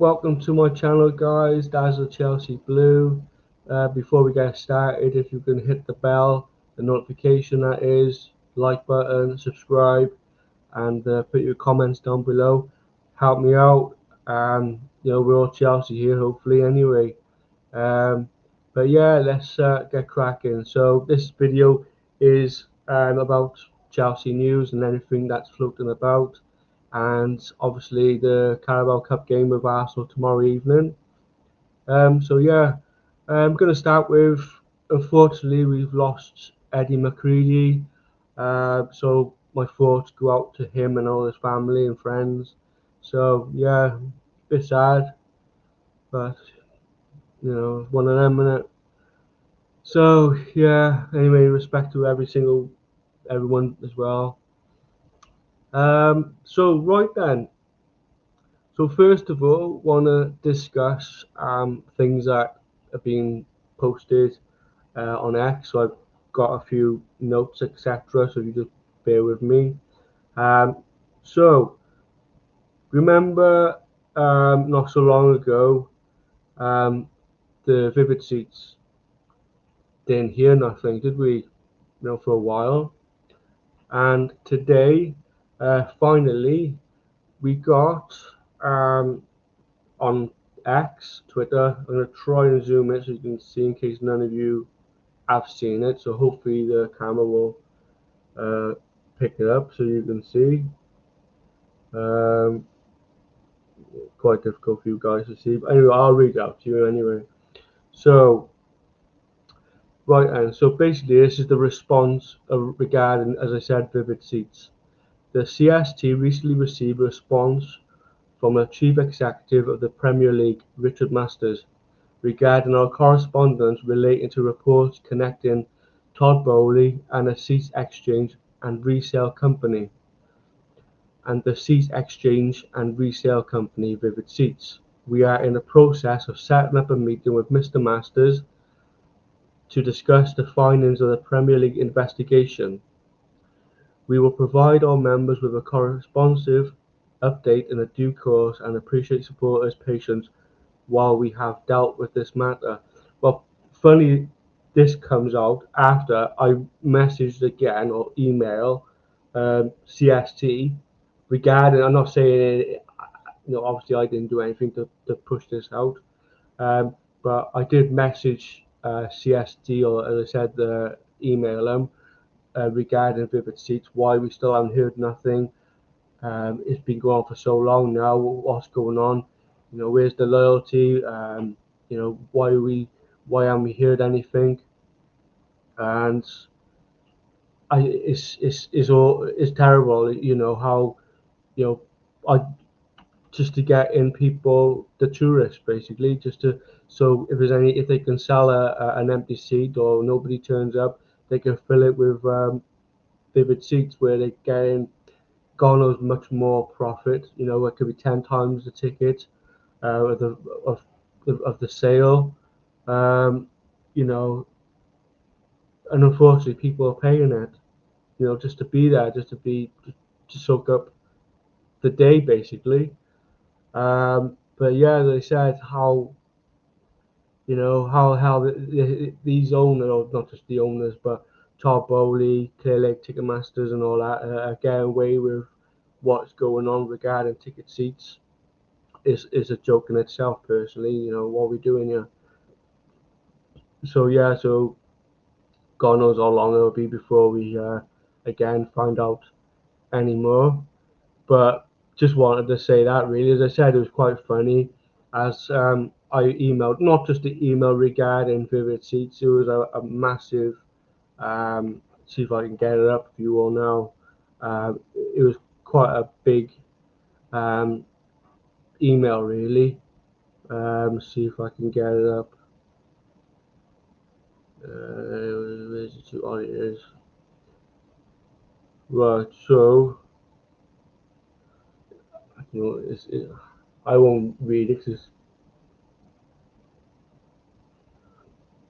welcome to my channel, guys. Dazzle Chelsea Blue. Before we get started, if you can hit the bell, the notification that is, like button, subscribe, and put your comments down below. Help me out. We're all Chelsea here, hopefully, anyway. Um, but yeah, let's get cracking. So this video is about Chelsea news and anything that's floating about, and obviously the Carabao Cup game with Arsenal tomorrow evening. So yeah, I'm going to start with, unfortunately, we've lost Eddie Mccreadie. So my thoughts go out to him and all his family and friends. So yeah, bit sad, but it's one of them, innit? So yeah, anyway, respect to everyone as well. So right then, so first of all, wanna discuss things that have been posted on X. So I've got a few notes, etc. So you just bear with me. Um, so remember, not so long ago, um, the Vivid Seats didn't hear nothing, did we? For a while. And today, finally, we got on X, Twitter. I'm going to try and zoom it so you can see in case none of you have seen it. So hopefully the camera will pick it up so you can see. Quite difficult for you guys to see. But anyway, I'll read it out to you anyway. So, right, and so basically this is the response regarding, as I said, Vivid Seats. The CST recently received a response from the Chief Executive of the Premier League, Richard Masters, regarding our correspondence relating to reports connecting Todd Boehly and the Seats Exchange and Resale Company, Vivid Seats. We are in the process of setting up a meeting with Mr. Masters to discuss the findings of the Premier League investigation. We will provide our members with a corresponsive update in due course and appreciate supporters' patience while we have dealt with this matter. Well, funny, this comes out after I messaged again or email CST regarding. I'm not saying obviously I didn't do anything to push this out, but I did message CST, or as I said, email them regarding Vivid Seats, why we still haven't heard nothing. It's been going on for so long now. What's going on? Where's the loyalty? Why haven't we heard anything? And it's terrible. How I just to get in people, the tourists basically, so if they can sell an empty seat or nobody turns up, they can fill it with Vivid Seats where they gain God knows much more profit. It could be 10 times the ticket of the sale. Um, you know, and unfortunately, people are paying it. Just to be there, to soak up the day, basically. But yeah, they said how these owners, or not just the owners, but Todd Boehly, Clear Lake Ticketmasters, and all that are getting away with what's going on regarding ticket seats. Is a joke in itself, personally. What are we doing here? So yeah, so God knows how long it'll be before we again find out anymore. But just wanted to say that, really. As I said, it was quite funny, as I emailed, not just the email regarding Vivid Seats. It was a massive, see if I can get it up for you all now. It was quite a big um, email, really. See if I can get it up. Where's it? Oh, it is. Right, so I won't read it,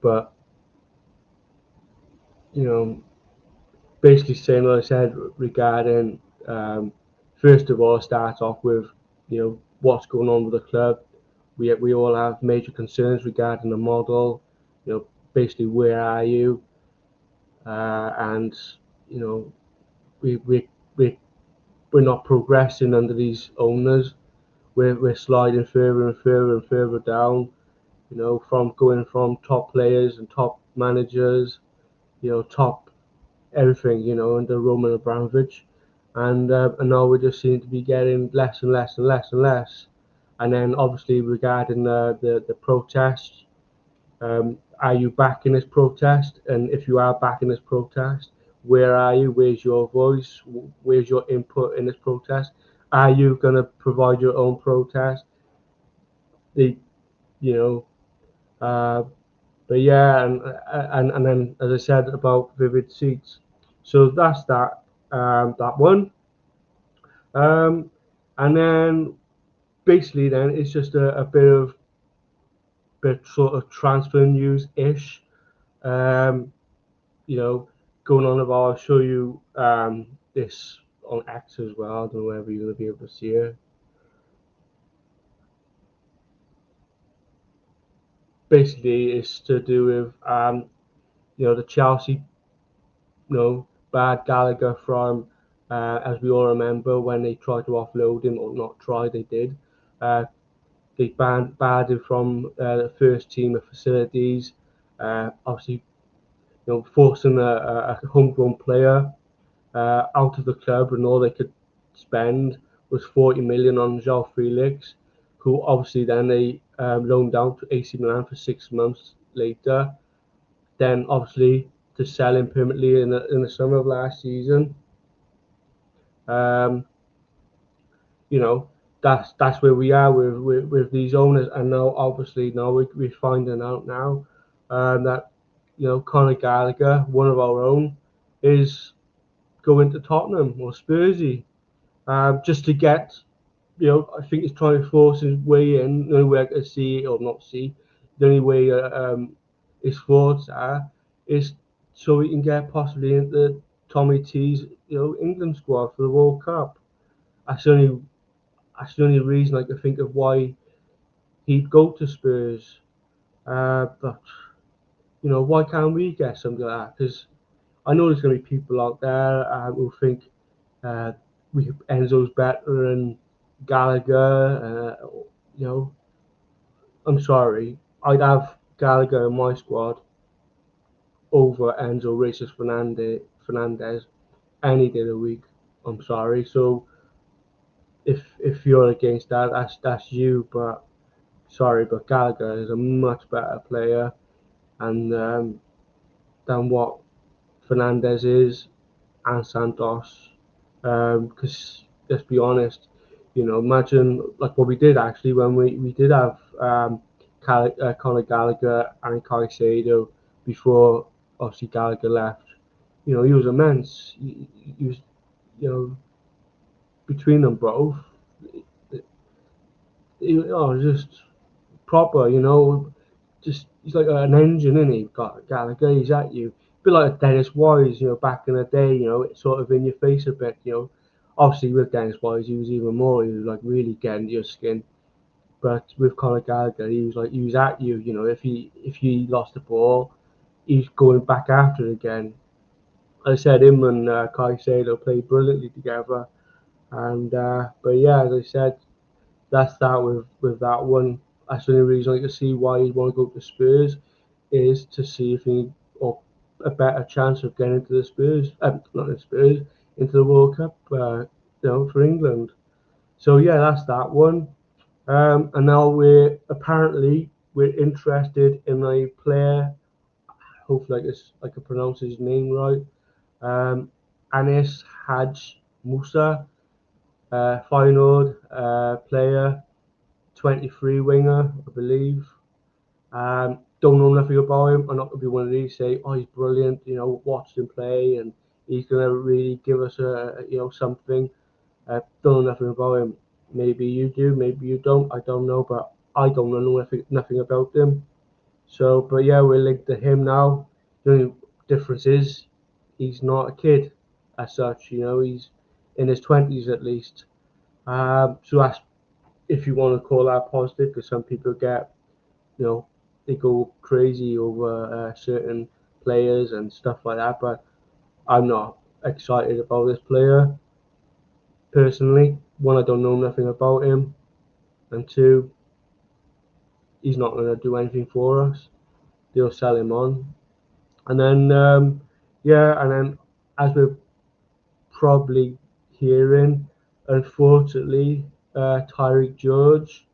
but you know, basically saying what I said regarding, first of all, start off with what's going on with the club. we all have major concerns regarding the model. Basically, where are you? And you know, we we we we're not progressing under these owners. We're sliding further and further and further down. From going from top players and top managers, top everything, under Roman Abramovich, and now we just seem to be getting less and less and less and less. And then obviously regarding the protests, are you back in this protest? And if you are back in this protest, where are you? Where's your voice? Where's your input in this protest? Are you going to provide your own protest? The you know, uh, but yeah, and then as I said about vivid seats, so that's that one. Um, and then basically then it's just a bit sort of transfer news ish. Um, you know, going on about, I'll show you this on X as well. I don't know whether you're gonna be able to see it. Basically, it's to do with the Chelsea, bad Gallagher from, as we all remember, when they tried to offload him, or not try, they did. Uh, they banned him from the first team of facilities. Obviously, forcing a homegrown player out of the club, and all they could spend was 40 million on João Felix, who obviously then they loaned out to AC Milan for 6 months later. Then obviously to sell him permanently in the summer of last season. Um, you know, that's where we are with these owners, and now obviously now we're finding out now that Conor Gallagher, one of our own, is going to Tottenham or Spursy, just to get, I think he's trying to force his way in. The only way I can see, or not see, the only way his thoughts are is so he can get possibly into Tommy T's England squad for the World Cup. That's the only reason I can think of why he'd go to Spurs. But why can't we get something like that? Because I know there's going to be people out there who think uh, Enzo's better than Gallagher. You know, I'm sorry, I'd have Gallagher in my squad over Enzo Racers Fernandez any day of the week. I'm sorry. So if you're against that, that's you. But sorry, but Gallagher is a much better player, and than what Fernandez is, and Santos. Because let's be honest, imagine like what we did actually when we did have Conor Gallagher and Caicedo before obviously Gallagher left. He was immense. He was, you know, between them both, just proper. Just he's like an engine, isn't he? Got Gallagher, he's at you. A bit like Dennis Wise, back in the day, it's sort of in your face a bit, Obviously with Dennis Wise he was even more, he was like really getting your skin. But with Conor Gallagher, he was at you, if he lost the ball, he's going back after it again. As I said, him and Caicedo played brilliantly together. And but yeah, as I said, that's that with that one. That's the only reason I can see why he'd want to go to Spurs, is to see if he or a better chance of getting into the Spurs, not the Spurs, into the World Cup, for England. So yeah, that's that one. And now we're interested in a player. Hopefully, I can pronounce his name right. Anis Haj Musa, Feyenoord player, 23 winger, I believe. Don't know nothing about him. I'm not gonna be one of these say, oh, he's brilliant. Watched him play and he's gonna really give us something. Don't know nothing about him. Maybe you do, maybe you don't. I don't know, but I don't know nothing about him. So, but yeah, we're linked to him now. The only difference is he's not a kid as such. He's in his 20s at least. So if you want to call that positive, because some people get, you know, they go crazy over certain players and stuff like that. But I'm not excited about this player personally. One, I don't know nothing about him, and two, he's not going to do anything for us. They'll sell him on, and then yeah, and then as we're probably hearing, unfortunately, Tyreek George,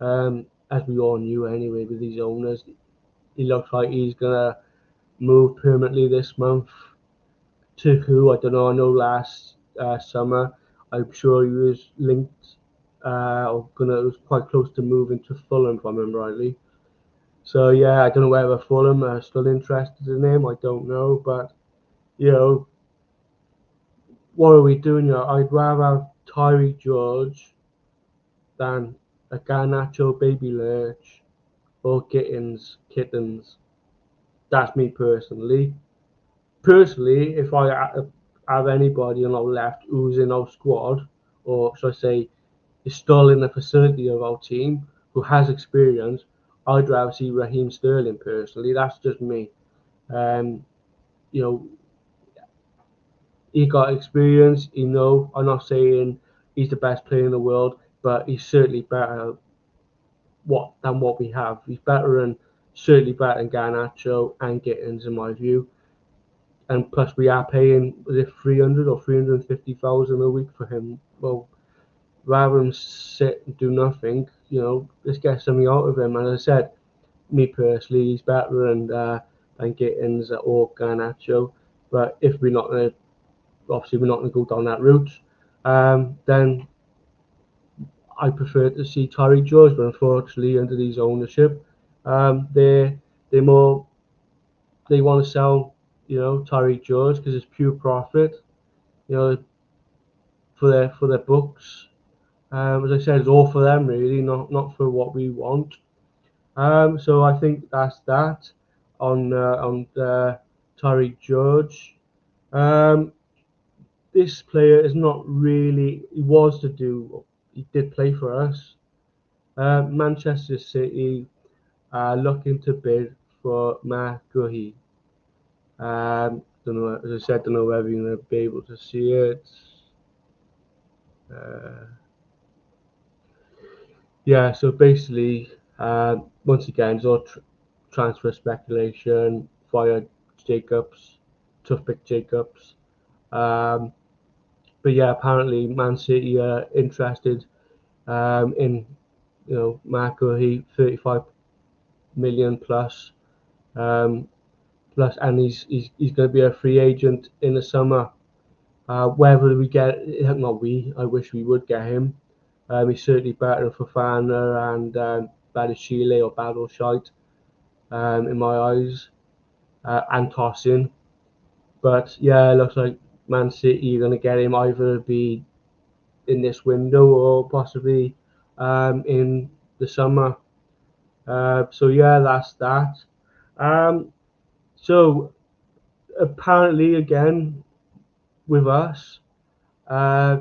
as we all knew anyway with these owners, he looks like he's gonna move permanently this month. To who, I don't know. I know last summer, I'm sure he was linked, or gonna, it was quite close to moving to Fulham, if I remember rightly. So yeah, I don't know whether Fulham are still interested in him. I don't know, but you know, what are we doing here? I'd rather have Tyree George than a Garnacho Baby Lurch or Kittens. That's me personally. Personally, if I have anybody on our left who's in our squad, or should I say, is still in the facility of our team, who has experience, I'd rather see Raheem Sterling personally. That's just me. Um, you know, he got experience. I'm not saying he's the best player in the world, but he's certainly better than what we have. He's better and certainly better than Garnacho and Gittins in my view. And plus, we are paying, was it 300 or 350,000 a week for him? Well, rather than sit and do nothing, let's get something out of him. And as I said, me personally, he's better than Gittins or Garnacho. But if we're not going to, obviously, we're not going to go down that route, then I prefer to see Tyreek George. But unfortunately, under these ownership, they they more they want to sell, Tyreek George because it's pure profit. You know, for their books. As I said, it's all for them really, not for what we want. So I think that's that on Tyreek George. Um, this player is not really. He was to do. He did play for us. Manchester City are looking to bid for Mccreadie. Don't know. As I said, don't know whether you're going to be able to see it. Uh, Yeah, so basically, once again, it's all transfer speculation via Jacobs, tough pick Jacobs. Um, but yeah, apparently Man City are interested in, Marco. He 35 million plus, um, plus, and he's going to be a free agent in the summer. Whether we get, not we, I wish we would get him. He's certainly better than Fofana and Badashile or Battleshite in my eyes, and Tosin. But yeah, it looks like Man City are going to get him either be in this window or possibly in the summer. So yeah, that's that. Um, so apparently, again, with us, uh,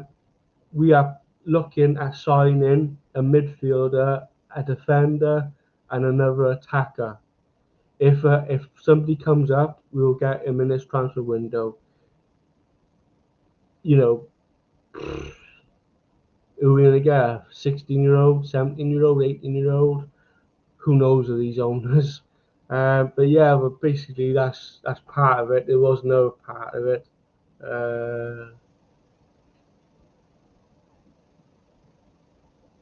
we are looking at signing a midfielder, a defender, and another attacker. If somebody comes up, we'll get him in this transfer window. You know, who are we gonna get? 16-year-old, 17-year-old, 18-year-old? Who knows of these owners? But yeah, but basically that's part of it. There was no part of it. Uh,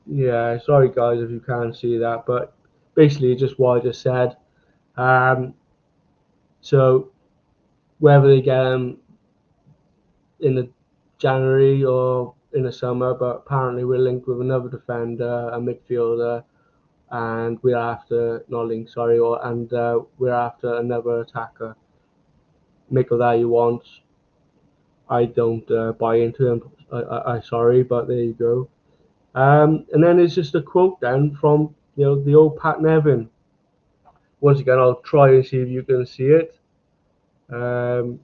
yeah, sorry guys if you can't see that, but basically just what I just said. Um, so whether they get him in the January or in the summer, but apparently we're linked with another defender, a midfielder, and we're after not linked, sorry, and we're after another attacker. Make of that you want. I don't buy into him. I sorry, but there you go. And then it's just a quote then from the old Pat Nevin. Once again, I'll try and see if you can see it. Um,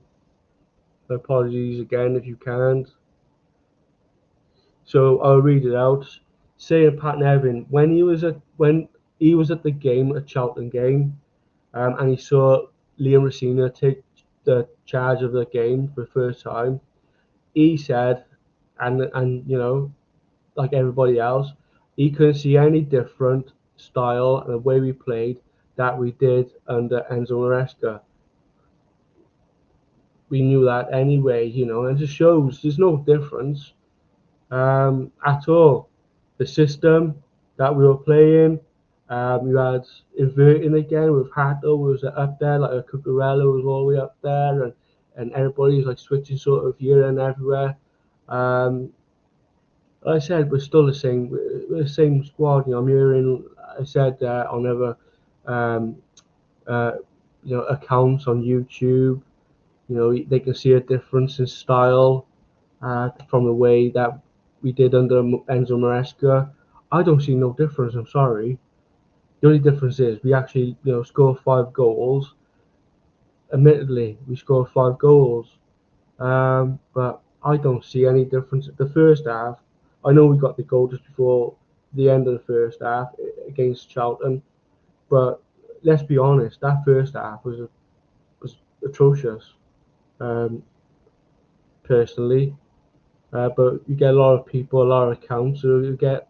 Apologies again if you can't. So I'll read it out. saying Pat Nevin when he was at the game, at Charlton game, and he saw Liam Rosina take the charge of the game for the first time. He said, and like everybody else, he couldn't see any different style and the way we played that we did under Enzo Maresca. We knew that anyway, and it just shows there's no difference at all. The system that we were playing, we had inverting again with Hato was up there, like a Cucurella was all the way up there, and everybody was like switching sort of here and everywhere. Um, like I said, we're still the same. We're the same squad. I'm hearing. I said on other, um, uh, accounts on YouTube. They can see a difference in style from the way that we did under Enzo Maresca. I don't see no difference. I'm sorry. The only difference is we actually, scored 5 goals. Admittedly, we scored 5 goals, but I don't see any difference. The first half, I know we got the goal just before the end of the first half against Charlton, but let's be honest, that first half was atrocious. Um, Personally, but you get a lot of people, a lot of accounts who get,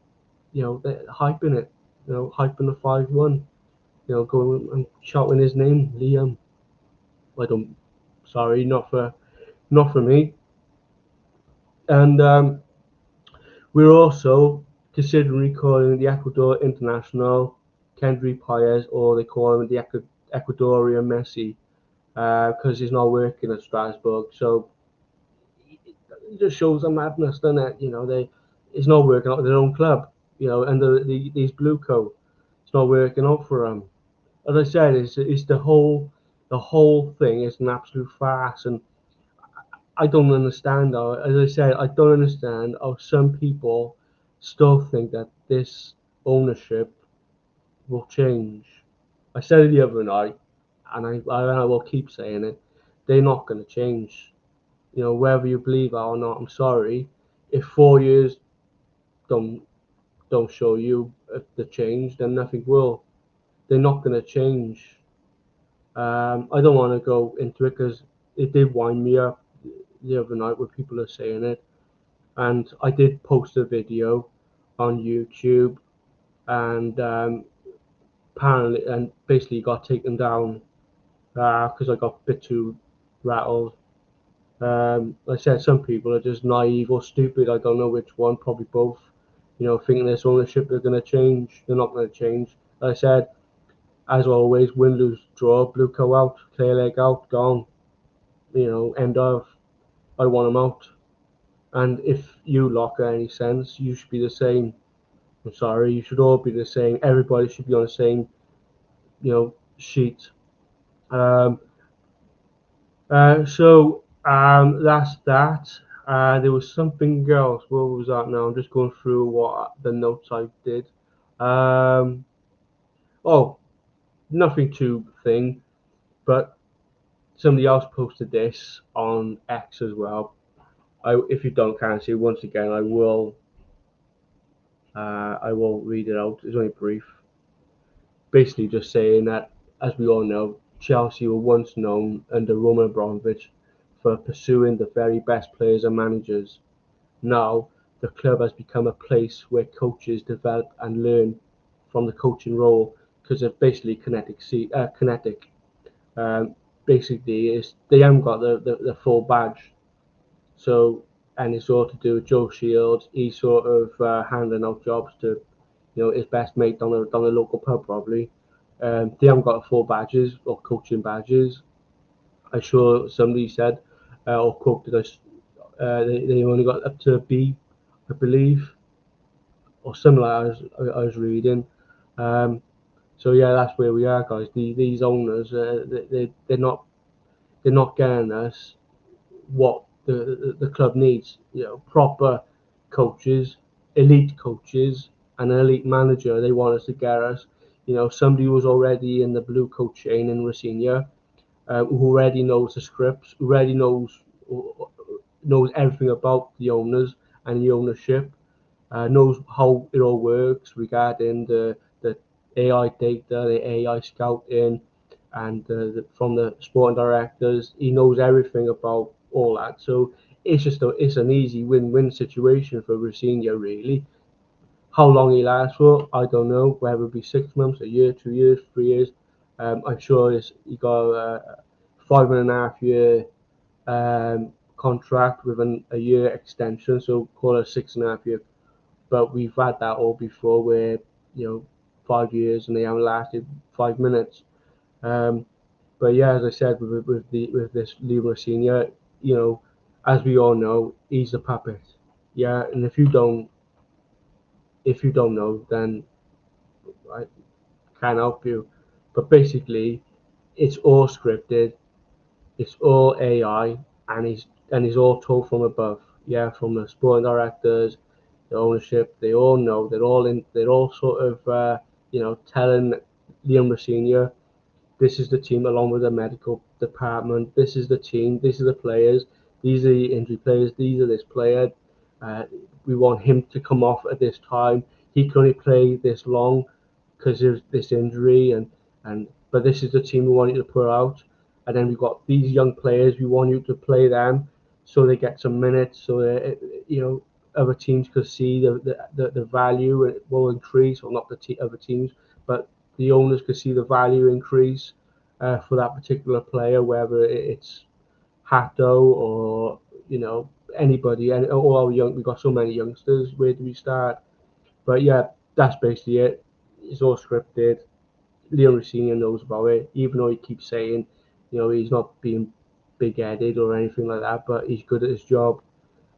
they're hyping it, hyping the 5-1, going and shouting his name, Liam. I don't, sorry, not for me. And we're also considering recalling the Ecuador international Kendry Paez, or they call him the Ecuadorian Messi, because he's not working at Strasbourg. So it just shows the madness, doesn't it? It's not working out at their own club, and these blue coat, it's not working out for them. As I said, it's the whole thing is an absolute farce, and I don't understand how. As I said, I don't understand how some people still think that this ownership will change. I said it the other night, and I will keep saying it. They're not going to change. Whether you believe it or not, I'm sorry. If 4 years don't don't show you the change, then nothing will. They're not going to change. I don't want to go into it because it did wind me up the other night where people are saying it, and I did post a video on YouTube, and apparently, and basically got taken down because I got a bit too rattled. Like I said, some people are just naive or stupid. I don't know which one, probably both. Thinking this ownership are going to change. They're not going to change. Like I said, as always, win, lose, draw, blue co out, clear leg out, gone. End of. I want them out. And if you lot are any sense, you should be the same. I'm sorry, you should all be the same. Everybody should be on the same, sheet. Um, that's that. There was something else. What was that now? I'm just going through what the notes I did. Oh, nothing too thing, but somebody else posted this on X as well. If you can't see, once again, I will read it out. It's only brief. Basically, just saying that, as we all know, Chelsea were once known under Roman Abramovich for pursuing the very best players and managers. Now, the club has become a place where coaches develop and learn from the coaching role because of basically kinetic. Um, Basically, they haven't got the full badge. So, and it's all to do with Joe Shields. He's sort of handing out jobs to, his best mate down the local pub probably. They haven't got full badges or coaching badges. I'm sure somebody said or quoted us. They only got up to a B, I believe, or similar. I was reading. Um, so yeah, that's where we are, guys. These owners, they're not getting us what the club needs. Proper coaches, elite coaches, and an elite manager. They want us to get us. Somebody who's already in the blue coat chain in Rosinha, who already knows the scripts, who already knows everything about the owners and the ownership. knows how it all works regarding the AI data, the AI scouting, and from the sporting directors. He knows everything about all that. So it's an easy win-win situation for Rosenior, really. How long he lasts for, I don't know. Whether it be 6 months, a year, 2 years, 3 years. I'm sure he got a 5.5 year contract with a year extension, so call it 6.5 year. But we've had that all before, where 5 years and they haven't lasted 5 minutes. Um, but yeah, as I said, with this Lima Senior, as we all know, he's a puppet. Yeah, and if you don't know, then I can't help you. But basically, it's all scripted, it's all AI, and he's all told from above. Yeah, from the sporting directors, the ownership. They all know. They're all sort of telling Liam Senior, this is the team, along with the medical department. This is the team. These are the players. These are the injury players. These are this player. Uh, we want him to come off at this time. He can only play this long because of this injury, and but this is the team we want you to put out. And then we've got these young players. We want you to play them so they get some minutes, so that, other teams could see the value, and it will increase, or not other teams, but the owners could see the value increase for that particular player, whether it's Hato or anybody. And all our we've got so many youngsters. Where do we start? But yeah, that's basically it. It's all scripted. Leon Senior knows about it, even though he keeps saying, he's not being big-headed or anything like that. But he's good at his job.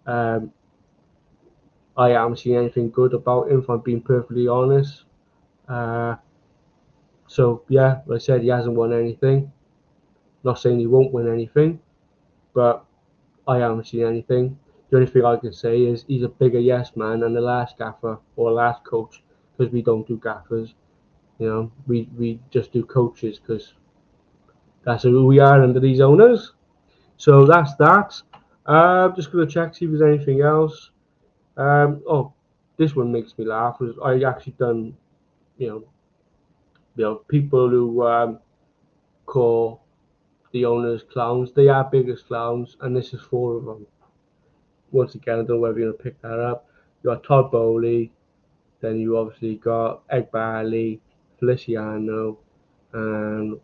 Um, I haven't seen anything good about him, if I'm being perfectly honest. Uh, so yeah, like I said, he hasn't won anything. Not saying he won't win anything, but I haven't seen anything. The only thing I can say is he's a bigger yes man than the last gaffer or last coach, because we don't do gaffers. We just do coaches, because that's who we are under these owners. So that's that. Just gonna check, see if there's anything else. Oh, this one makes me laugh. Was I actually done, you know, people who call the owners clowns. They are biggest clowns, and this is four of them. Once again, I don't know whether you're gonna pick that up. You got Todd Bowley, then you obviously got Ed Barley, Feliciano, and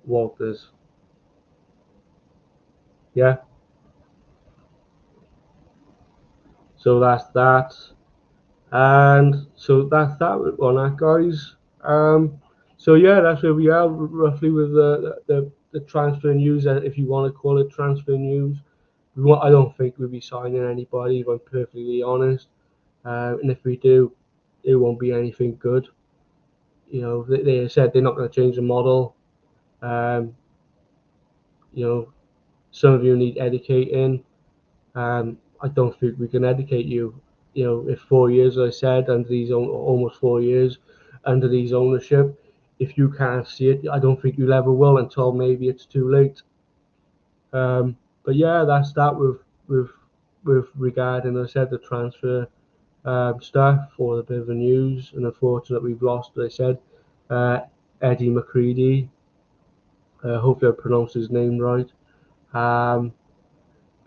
Walters. Yeah, so that's that. And so that's that on that, guys. So yeah, that's where we are roughly with the transfer news, if you want to call it transfer news. I don't think we'll be signing anybody, if I'm perfectly honest. And if we do, it won't be anything good. They said they're not going to change the model. Um, you know, some of you need educating. I don't think we can educate you. If 4 years, as I said, under these almost 4 years under these ownership, if you can't see it, I don't think you'll ever will, until maybe it's too late. But yeah, that's that with regarding, as I said, the transfer stuff, or the bit of the news. And unfortunately, we've lost, as I said, uh, Eddie Mccreadie. Hopefully, I pronounced his name right. Um,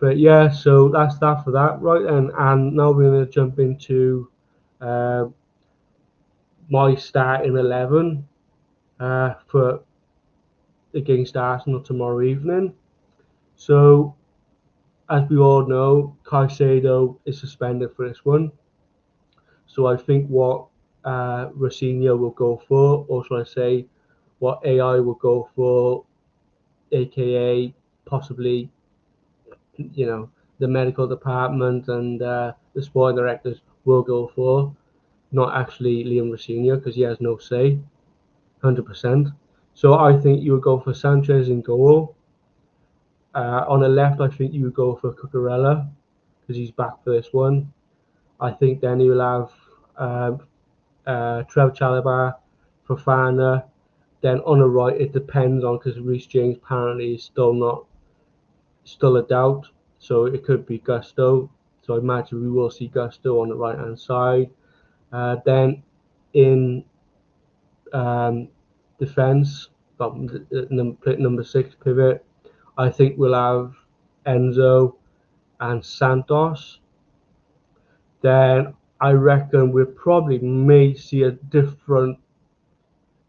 But yeah, so that's that for that, right? And now we're going to jump into uh, my starting 11 for against Arsenal tomorrow evening. So as we all know, Caicedo is suspended for this one. So I think what Rosinha will go for, or should I say, what AI will go for, aka possibly, you know, the medical department and the sporting directors will go for, not actually Liam Rosenior, because he has no say, 100%. So I think you would go for Sanchez in goal. On the left, I think you would go for Cucurella, because he's back for this one. I think then you'll have Trev Chalobah, Fofana. Then on the right, it depends on, because Reece James apparently is still a doubt, so it could be Gusto. So I imagine we will see Gusto on the right hand side. Then in defence, number 6 pivot, I think we'll have Enzo and Santos. Then I reckon we probably may see a different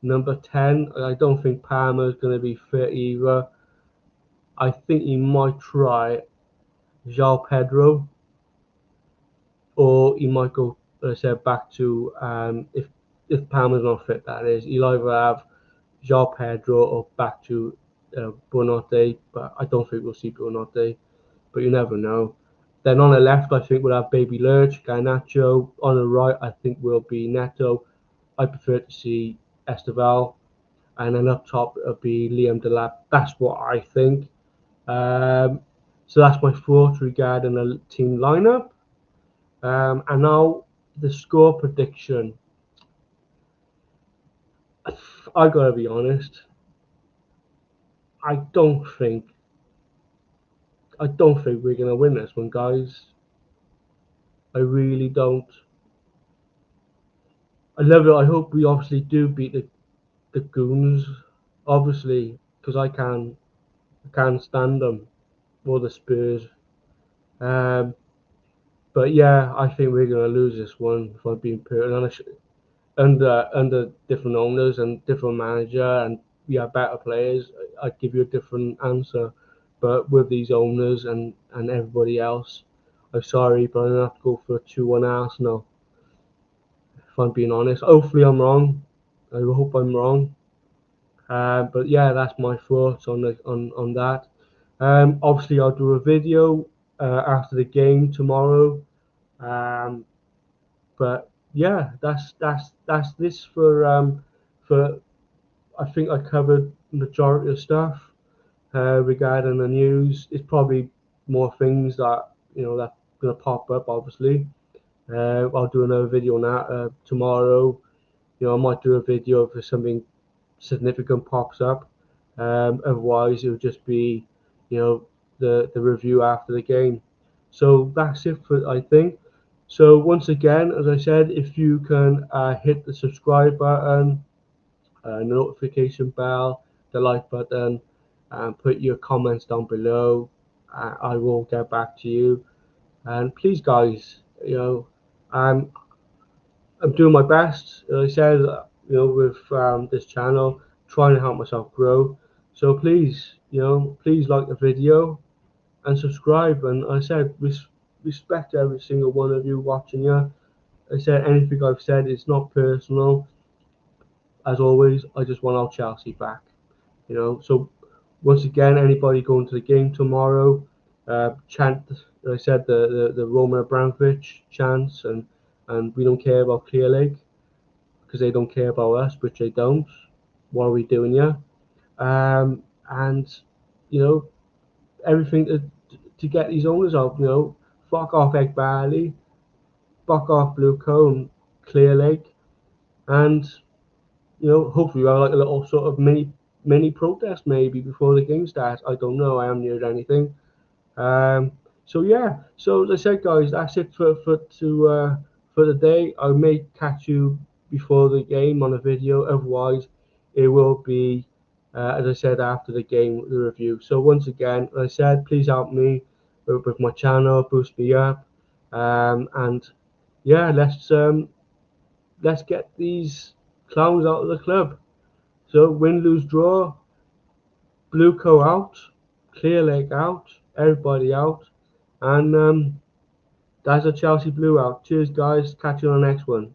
number 10. I don't think Palmer's going to be fit either. I think he might try João Pedro, or he might go, as I said, back to if Palmer's not fit, that is, he'll either have João Pedro or back to Buonanotte, but I don't think we'll see Buonanotte, but you never know. Then on the left, I think we'll have Baby Lurch, Garnacho. On the right, I think will be Neto. I prefer to see Esteval, and then up top it'll be Liam Delap. That's what I think. So that's my thoughts regarding the team lineup. And now the score prediction. I gotta be honest. I don't think we're gonna win this one, guys. I really don't. I love it. I hope we obviously do beat the Goons, obviously, because I can't stand them or the Spurs. Um, but yeah, I think we're gonna lose this one. If I'm being honest, under different owners and different manager and we have better players, I'd give you a different answer. But with these owners and everybody else, I'm sorry, but I'm gonna have to go for a 2-1 Arsenal. If I'm being honest, hopefully I'm wrong. I hope I'm wrong. But yeah, that's my thoughts on that. Obviously, I'll do a video after the game tomorrow. But yeah, that's this for. I think I covered majority of stuff regarding the news. It's probably more things that that's gonna pop up. Obviously, I'll do another video on that tomorrow. I might do a video if something significant pops up. Otherwise, it'll just be the review after the game. So that's it for I think. So once again, as I said, if you can hit the subscribe button, notification bell, the like button, and put your comments down below. I will get back to you. And please, guys, I'm doing my best. As I said, with this channel, trying to help myself grow. So please, please like the video and subscribe. And I said, respect every single one of you watching here. I said anything I've said is not personal. As always, I just want our Chelsea back. So once again, anybody going to the game tomorrow, chant. I said the Roman Abramovich chants, and we don't care about Clear Lake because they don't care about us, which they don't. What are we doing here? And everything to get these owners out. Fuck off Egg Barley, fuck off Blue Cone, Clear Lake, and hopefully we'll have like a little sort of mini protest maybe before the game starts. I don't know. I haven't heard anything. So yeah. So as I said, guys, that's it for the day. I may catch you before the game on a video. Otherwise, it will be as I said after the game, the review. So once again, as I said, please help me with my channel, boost me up, and yeah, let's get these clowns out of the club. So win, lose, draw, Blue Co out, Clear Lake out, everybody out, and that's a Chelsea Blue out. Cheers, guys. Catch you on the next one.